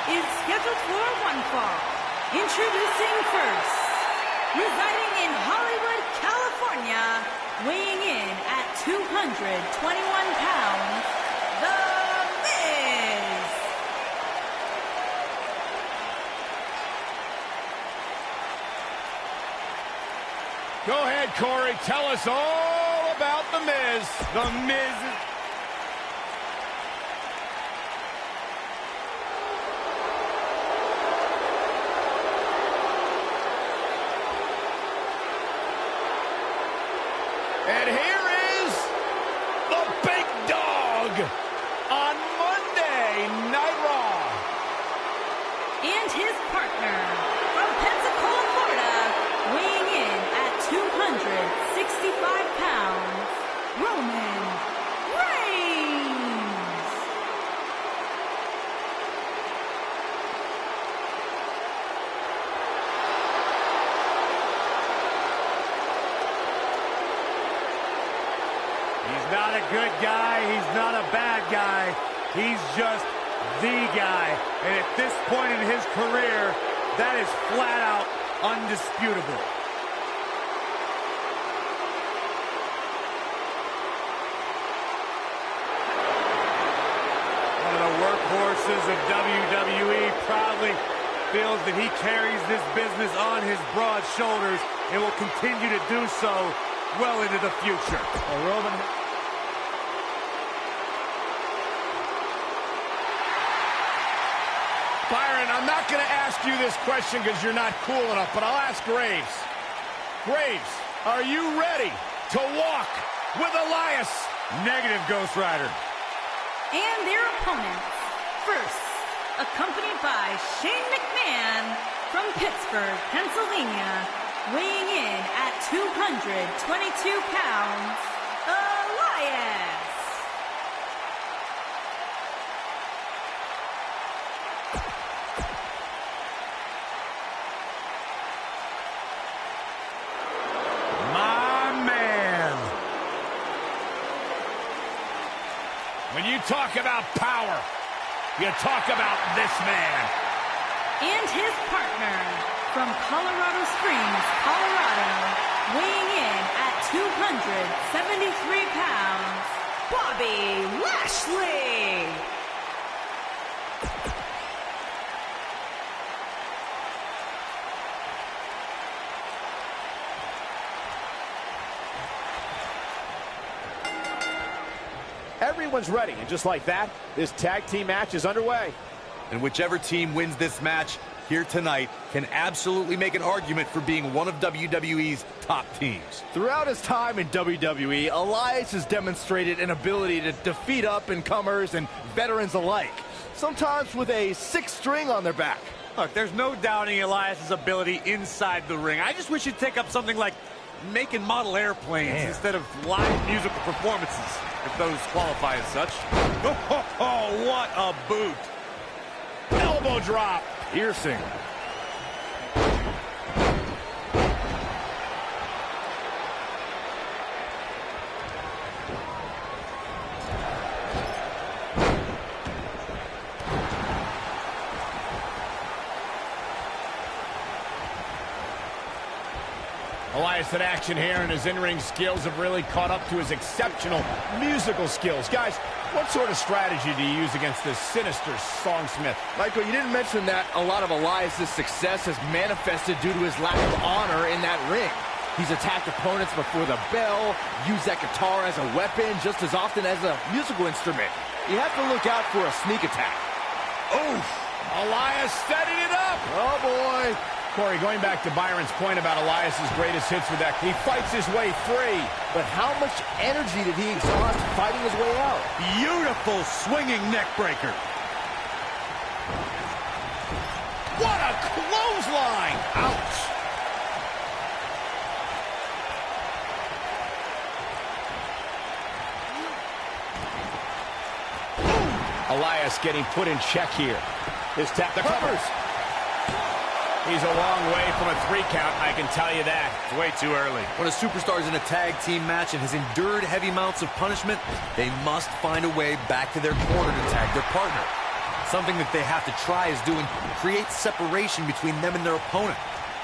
is scheduled for one fall. Introducing first, residing in Hollywood, California, weighing in at 221 pounds, The Miz. Go ahead, Corey. Tell us all about The Miz. The Miz. And here is the big dog on Monday Night Raw. And his partner from Pensacola, Florida, weighing in at 265 pounds, Roman Reigns. He's not a good guy. He's not a bad guy. He's just the guy. And at this point in his career, that is flat out undisputable. One of the workhorses of WWE proudly feels that he carries this business on his broad shoulders and will continue to do so well into the future. Roman. Byron, I'm not going to ask you this question because you're not cool enough, but I'll ask Graves. Graves, are you ready to walk with Elias? Negative, Ghost Rider. And their opponents, first, accompanied by Shane McMahon from Pittsburgh, Pennsylvania, weighing in at 222 pounds, Elias. When you talk about power, you talk about this man. And his partner from Colorado Springs, Colorado, weighing in at 273 pounds, Bobby Lashley. Everyone's ready, and just like that, this tag team match is underway. And whichever team wins this match here tonight can absolutely make an argument for being one of WWE's top teams. Throughout his time in WWE, Elias has demonstrated an ability to defeat up-and-comers and veterans alike, sometimes with a sixth string on their back. Look, there's no doubting Elias' ability inside the ring. I just wish he'd take up something like making model airplanes instead of live musical performances, if those qualify as such. Oh, what a boot. Elbow drop. Piercing. Elias in action here, and his in-ring skills have really caught up to his exceptional musical skills. Guys, what sort of strategy do you use against this sinister songsmith? Michael, you didn't mention that a lot of Elias' success has manifested due to his lack of honor in that ring. He's attacked opponents before the bell, used that guitar as a weapon just as often as a musical instrument. You have to look out for a sneak attack. Oof! Elias setting it up! Oh, boy! Corey, going back to Byron's point about Elias' greatest hits with that, he fights his way free. But how much energy did he exhaust fighting his way out? Beautiful swinging neck breaker. What a clothesline! Ouch! Elias getting put in check here. His tap, the covers. He's a long way from a 3 count, I can tell you that. It's way too early. When a superstar is in a tag team match and has endured heavy amounts of punishment, they must find a way back to their corner to tag their partner. Something that they have to try is doing create separation between them and their opponent.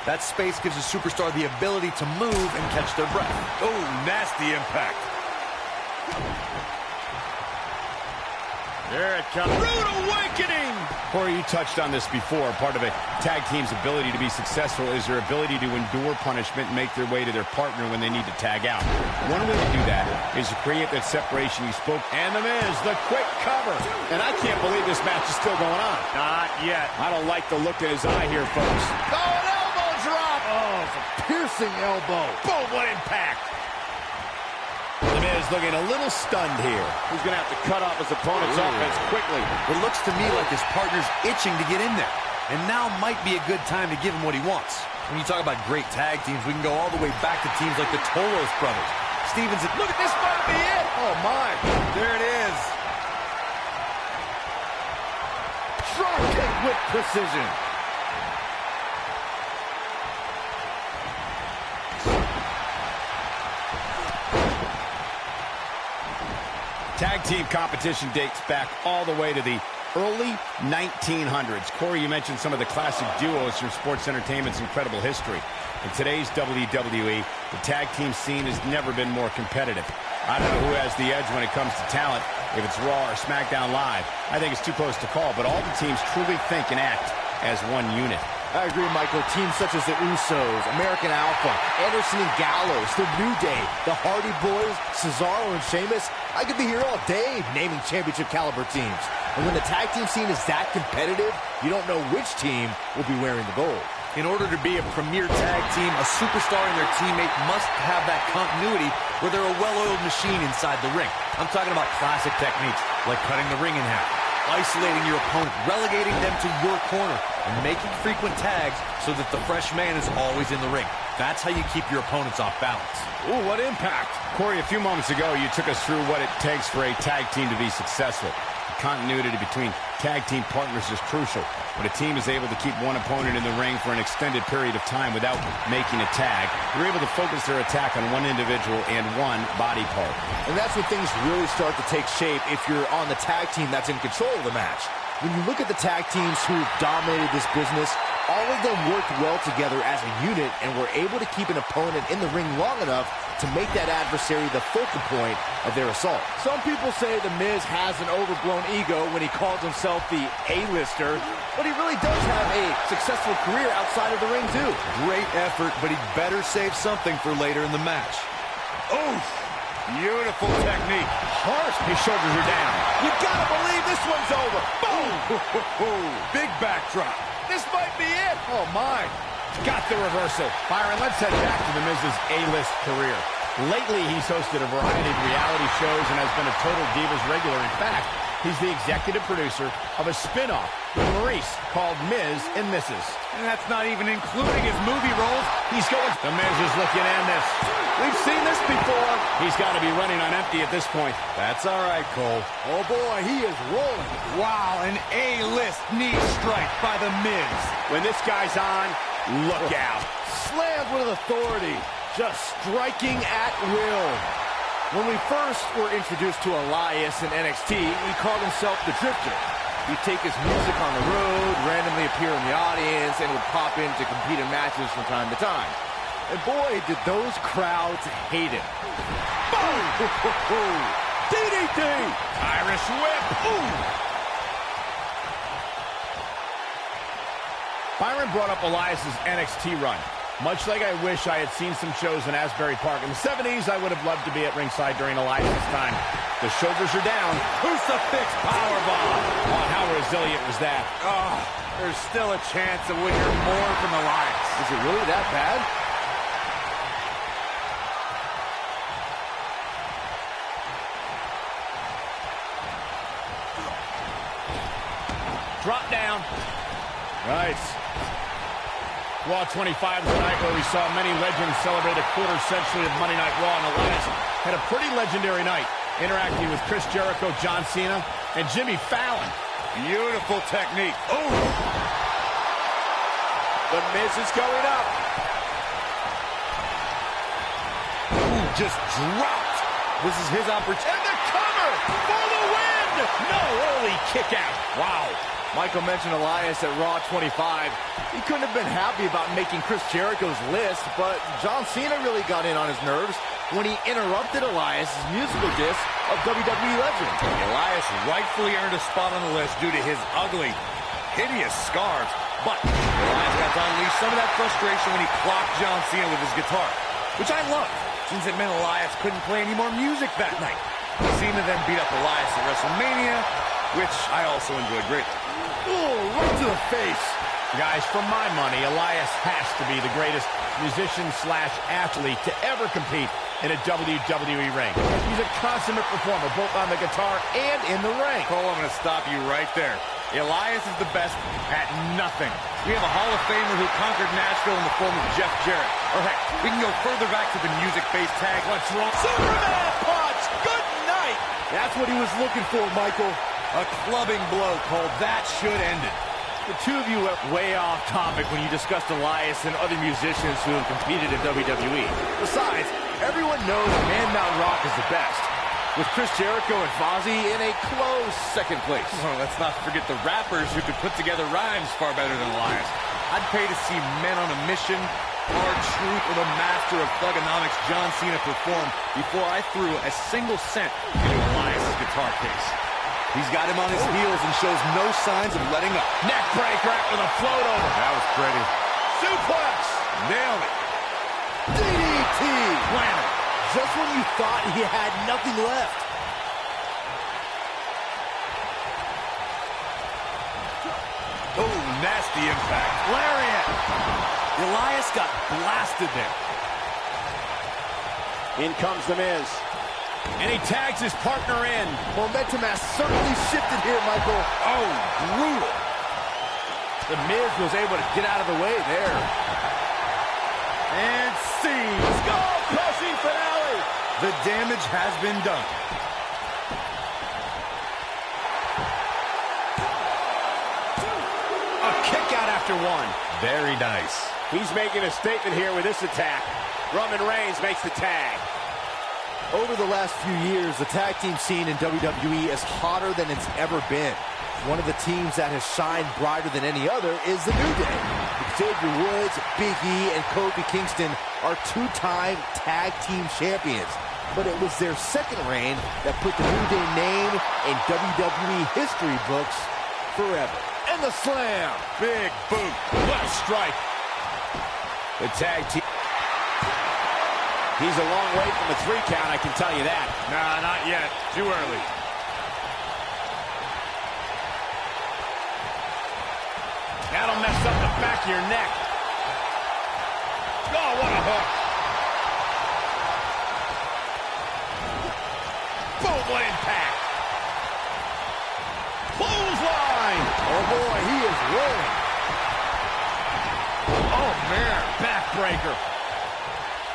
That space gives a superstar the ability to move and catch their breath. Oh, nasty impact. There it comes. Rude awakening! Corey, you touched on this before. Part of a tag team's ability to be successful is their ability to endure punishment and make their way to their partner when they need to tag out. One way to do that is to create that separation you spoke. And The Miz, the quick cover. And I can't believe this match is still going on. Not yet. I don't like the look in his eye here, folks. Oh, an elbow drop! Oh, it's a piercing elbow. Boom, what impact! The Miz looking a little stunned here. He's going to have to cut off his opponent's offense quickly. It looks to me like his partner's itching to get in there. And now might be a good time to give him what he wants. When you talk about great tag teams, we can go all the way back to teams like the Tolos brothers. Stevens, look at this, might be it. Oh, my. There it is. Drop kick with precision. Tag team competition dates back all the way to the early 1900s. Corey, you mentioned some of the classic duos from sports entertainment's incredible history. In today's WWE, the tag team scene has never been more competitive. I don't know who has the edge when it comes to talent, if it's Raw or SmackDown Live. I think it's too close to call, but all the teams truly think and act as one unit. I agree, Michael. Teams such as the Usos, American Alpha, Anderson and Gallows, The New Day, the Hardy Boys, Cesaro and Sheamus. I could be here all day naming championship caliber teams. And when the tag team scene is that competitive, you don't know which team will be wearing the gold. In order to be a premier tag team, a superstar and their teammate must have that continuity where they're a well-oiled machine inside the ring. I'm talking about classic techniques like cutting the ring in half, isolating your opponent, relegating them to your corner, and making frequent tags so that the fresh man is always in the ring. That's how you keep your opponents off balance. Ooh, what impact. Corey, a few moments ago, you took us through what it takes for a tag team to be successful. The continuity between tag team partners is crucial. When a team is able to keep one opponent in the ring for an extended period of time without making a tag, they're able to focus their attack on one individual and one body part. And that's when things really start to take shape if you're on the tag team that's in control of the match. When you look at the tag teams who've dominated this business, all of them worked well together as a unit and were able to keep an opponent in the ring long enough to make that adversary the focal point of their assault. Some people say The Miz has an overblown ego when he calls himself the A-lister, but he really does have a successful career outside of the ring too. Great effort, but he better save something for later in the match. Oof! Beautiful technique. Harsh. His shoulders are down. You gotta believe this one's over. Boom! Big backdrop. This might be it. Oh, my. Got the reversal. Byron, let's head back to The Miz's A-list career. Lately, he's hosted a variety of reality shows and has been a Total Divas regular. In fact, he's the executive producer of a spin-off with Maurice called Miz and Mrs. And that's not even including his movie roles. He's going. The Miz is looking at this. We've seen this before. He's got to be running on empty at this point. That's all right, Cole. Oh, boy, he is rolling. Wow, an A-list knee strike by The Miz. When this guy's on, look out. Slammed with authority, just striking at will. When we first were introduced to Elias in NXT, he called himself the Drifter. He'd take his music on the road, randomly appear in the audience, and would pop in to compete in matches from time to time. And boy, did those crowds hate him. Boom! DDT! Irish whip! Ooh! Byron brought up Elias's NXT run. Much like I wish I had seen some shows in Asbury Park. In the 70s, I would have loved to be at ringside during Elias's time. The shoulders are down. Crucifix powerbomb. Oh, how resilient was that? Oh, there's still a chance that we'll hear more from Elias. Is it really that bad? Drop down. Nice. Raw 25 is a night where we saw many legends celebrate a quarter century of Monday Night Raw, and Elias had a pretty legendary night, interacting with Chris Jericho, John Cena, and Jimmy Fallon. Beautiful technique. Oh! The Miz is going up. Ooh, just dropped. This is his opportunity. And the cover for the win! No, early kick out. Wow. Michael mentioned Elias at Raw 25. He couldn't have been happy about making Chris Jericho's list, but John Cena really got in on his nerves when he interrupted Elias' musical diss of WWE legend. Elias rightfully earned a spot on the list due to his ugly, hideous scars. But Elias got to unleash some of that frustration when he clocked John Cena with his guitar, which I loved, since it meant Elias couldn't play any more music that night. Cena then beat up Elias at WrestleMania, which I also enjoyed greatly. Ooh, right to the face. Guys, for my money, Elias has to be the greatest musician/athlete to ever compete in a WWE ring. He's a consummate performer, both on the guitar and in the ring. Cole, I'm going to stop you right there. Elias is the best at nothing. We have a Hall of Famer who conquered Nashville in the form of Jeff Jarrett. Or heck, we can go further back to the music-based tag. What's wrong? Superman punch! Good night! That's what he was looking for, Michael. A clubbing blow, Cole. That should end it. The two of you went way off topic when you discussed Elias and other musicians who have competed in WWE. Besides, everyone knows Man Mountain Rock is the best, with Chris Jericho and Fozzy in a close second place. Well, let's not forget the rappers who could put together rhymes far better than Elias. I'd pay to see Men on a Mission, R-Truth, or the master of thugonomics John Cena perform before I threw a single cent into Elias' guitar case. He's got him on his heels and shows no signs of letting up. Neck breaker after the float over. That was pretty. Suplex! Nailed it. DDT! Planet. Just when you thought he had nothing left. Oh, nasty impact. Lariat! Elias got blasted there. In comes The Miz. And he tags his partner in. Momentum has certainly shifted here, Michael. Oh, brutal. The Miz was able to get out of the way there. And see. Skull crushing finale. The damage has been done. A kick out after one. Very nice. He's making a statement here with this attack. Roman Reigns makes the tag. Over the last few years, the tag team scene in WWE is hotter than it's ever been. One of the teams that has shined brighter than any other is the New Day. Xavier Woods, Big E, and Kofi Kingston are two-time tag team champions. But it was their second reign that put the New Day name in WWE history books forever. And the slam. Big boot. What a strike. The tag team. He's a long way from a 3 count, I can tell you that. Nah, not yet. Too early. That'll mess up the back of your neck. Oh, what a hook. Boom, what impact. Clothesline. Oh, boy, he is rolling. Oh, man, backbreaker.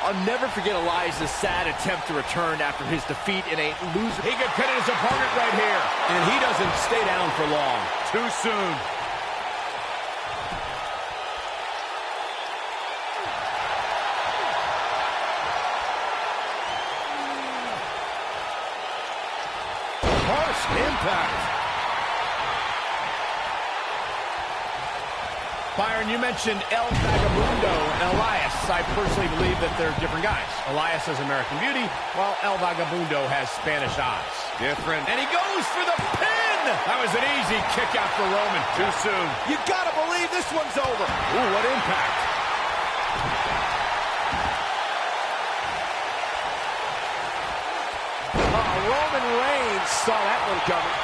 I'll never forget Elias' sad attempt to return after his defeat in a loser. He could pin his opponent right here. And he doesn't stay down for long. Too soon. Harsh impact. Byron, you mentioned El Vagabundo and Elias. I personally believe that they're different guys. Elias has American beauty, while El Vagabundo has Spanish eyes. Different. And he goes for the pin! That was an easy kick out for Roman. Too soon. You gotta believe this one's over. Ooh, what impact. Roman Reigns saw that one coming.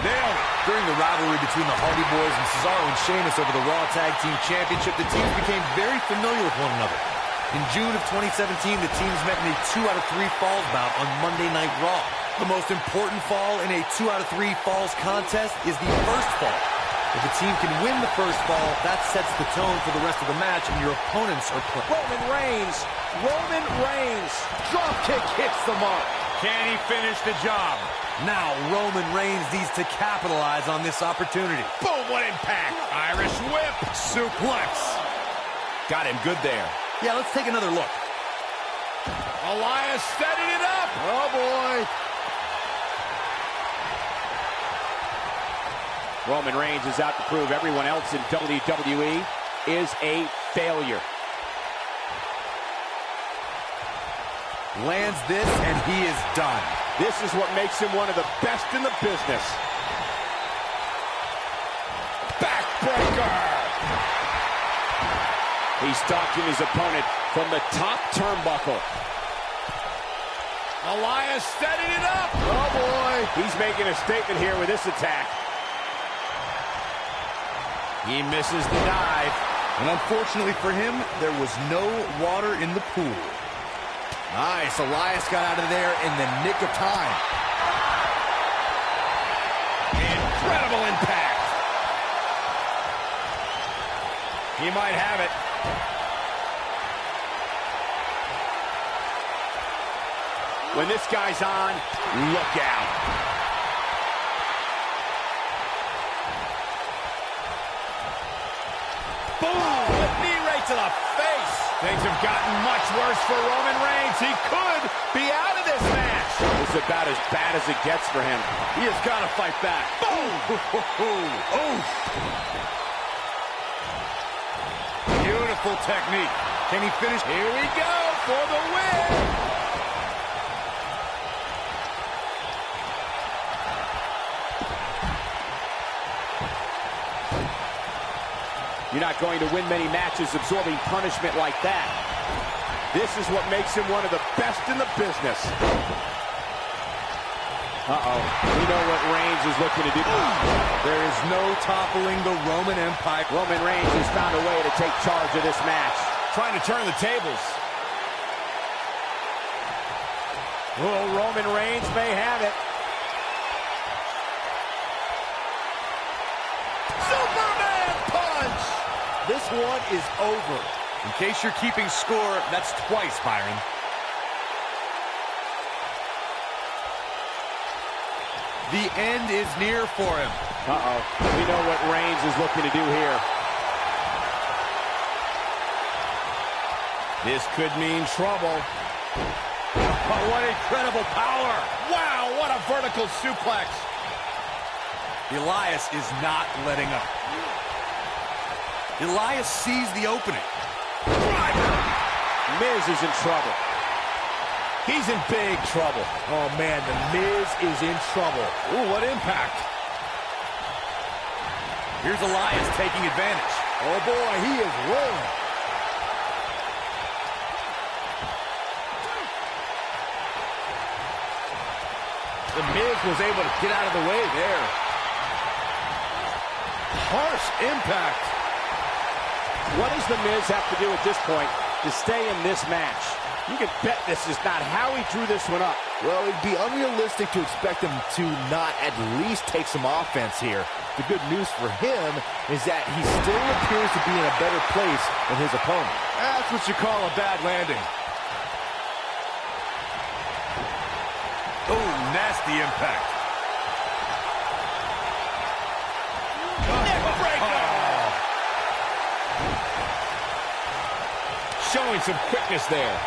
Nailed it. During the rivalry between the Hardy Boys and Cesaro and Sheamus over the Raw Tag Team Championship, the teams became very familiar with one another. In June of 2017, the teams met in a 2 out of 3 falls bout on Monday Night Raw. The most important fall in a 2 out of 3 falls contest is the first fall. If the team can win the first fall, that sets the tone for the rest of the match, and your opponents are put. Roman Reigns. Drop kick hits the mark. Can he finish the job? Now Roman Reigns needs to capitalize on this opportunity. Boom, what impact. Irish whip. Suplex. Got him good there. Yeah, let's take another look. Elias setting it up. Oh, boy. Roman Reigns is out to prove everyone else in WWE is a failure. Lands this, and he is done. This is what makes him one of the best in the business. Backbreaker. He's stalking his opponent from the top turnbuckle. Elias setting it up. Oh, boy. He's making a statement here with this attack. He misses the dive. And unfortunately for him, there was no water in the pool. Nice. Elias got out of there in the nick of time. Incredible impact. He might have it. When this guy's on, look out. Boom! Knee right to the face. Things have gotten much worse for Roman Reigns. He could be out of this match. This is about as bad as it gets for him. He has got to fight back. Boom! Oof! Beautiful technique. Can he finish? Here we go for the win. You're not going to win many matches absorbing punishment like that. This is what makes him one of the best in the business. Uh-oh. We know what Reigns is looking to do. There is no toppling the Roman Empire. Roman Reigns has found a way to take charge of this match. Trying to turn the tables. Oh, Roman Reigns may have it. Superman punch! This one is over. In case you're keeping score, that's twice, Byron. The end is near for him. Uh-oh. We know what Reigns is looking to do here. This could mean trouble. Oh, what incredible power. Wow, what a vertical suplex. Elias is not letting up. Elias sees the opening. Miz is in trouble. He's in big trouble. Oh, man, The Miz is in trouble. Ooh, what impact. Here's Elias taking advantage. Oh, boy, he is rolling. The Miz was able to get out of the way there. Harsh impact. What does The Miz have to do at this point to stay in this match? You can bet this is not how he drew this one up. Well, it'd be unrealistic to expect him to not at least take some offense here. The good news for him is that he still appears to be in a better place than his opponent. That's what you call a bad landing. Oh, nasty impact. Showing some quickness there.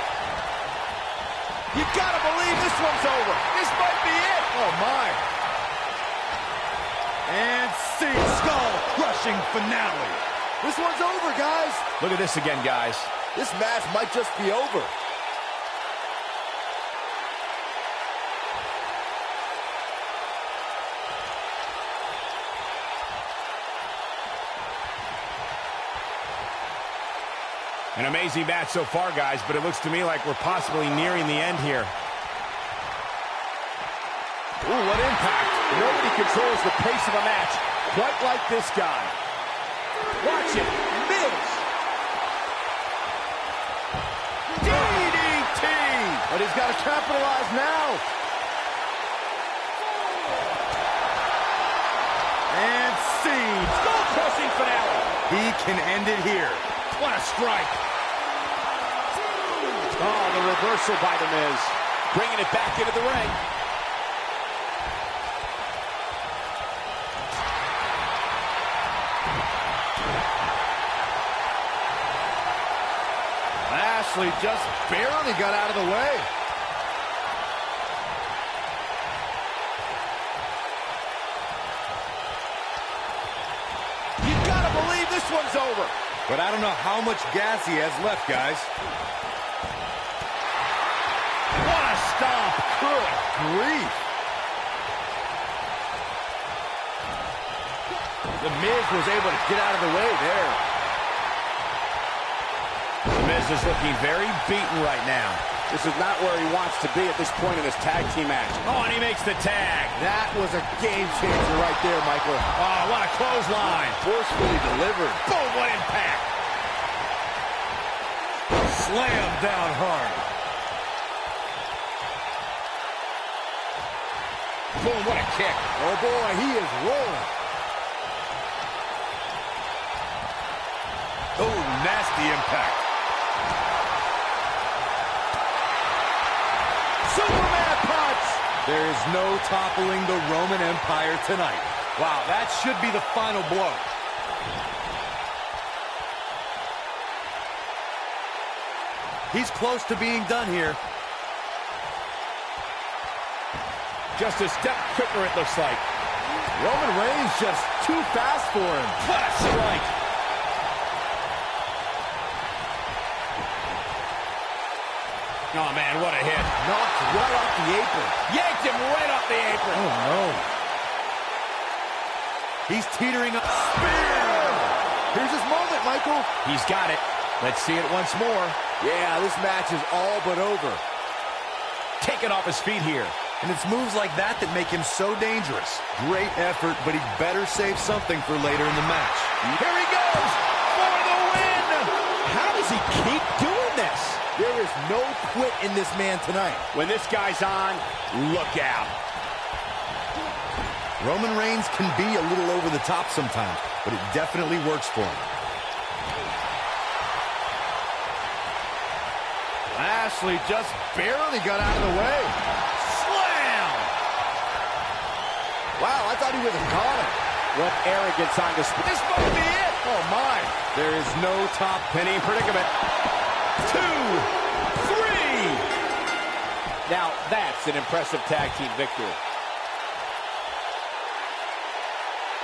You gotta believe this one's over. This might be it. Oh, my. And see, skull-crushing finale. This one's over, guys. Look at this again, guys. This match might just be over. An amazing match so far, guys, but it looks to me like we're possibly nearing the end here. Ooh, what impact. Nobody controls the pace of a match quite like this guy. Watch it. Miz. DDT! But he's got to capitalize now. And see, Skull-crushing finale. he can end it here. What a strike. Oh, the reversal by The Miz. Bringing it back into the ring. Lashley just barely got out of the way. You've got to believe this one's over. But I don't know how much gas he has left, guys. What a stomp. Good grief. The Miz was able to get out of the way there. The Miz is looking very beaten right now. This is not where he wants to be at this point in this tag team match. Oh, and he makes the tag. That was a game changer right there, Michael. Oh, what a clothesline. Forcefully delivered. Boom, what impact. Slam down hard. Boom, what a kick. Oh, boy, he is rolling. Oh, nasty impact. Superman punch! There is no toppling the Roman Empire tonight. Wow, that should be the final blow. He's close to being done here. Just a step quicker, it looks like. Roman Reigns just too fast for him. What a strike. Oh, man, what a hit. Knocked right off the apron. Yanked him right off the apron. Oh, no. He's teetering up. Spear! Here's his moment, Michael. He's got it. Let's see it once more. Yeah, this match is all but over. Taken off his feet here. And it's moves like that that make him so dangerous. Great effort, but he better save something for later in the match. Here he goes for the win. How does he keep doing this? There is no quit in this man tonight. When this guy's on, look out. Roman Reigns can be a little over the top sometimes, but it definitely works for him. Lashley just barely got out of the way. Slam! Wow, I thought he was a goner. What arrogance on display. This might be it. Oh, my. There is no top Penny predicament. 2, 3. Now that's an impressive tag team victory.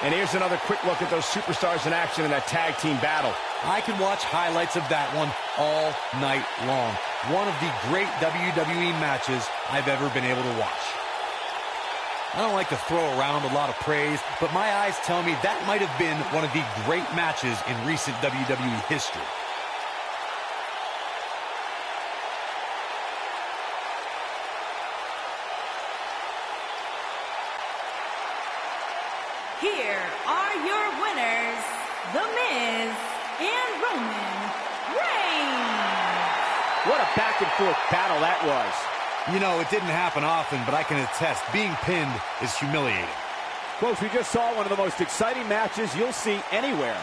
And here's another quick look at those superstars in action in that tag team battle. I can watch highlights of that one all night long. One of the great WWE matches I've ever been able to watch. I don't like to throw around a lot of praise, but my eyes tell me that might have been one of the great matches in recent WWE history. Here are your winners, The Miz and Roman Reigns. What a back-and-forth battle that was. You know, it didn't happen often, but I can attest, being pinned is humiliating. Folks, we just saw one of the most exciting matches you'll see anywhere.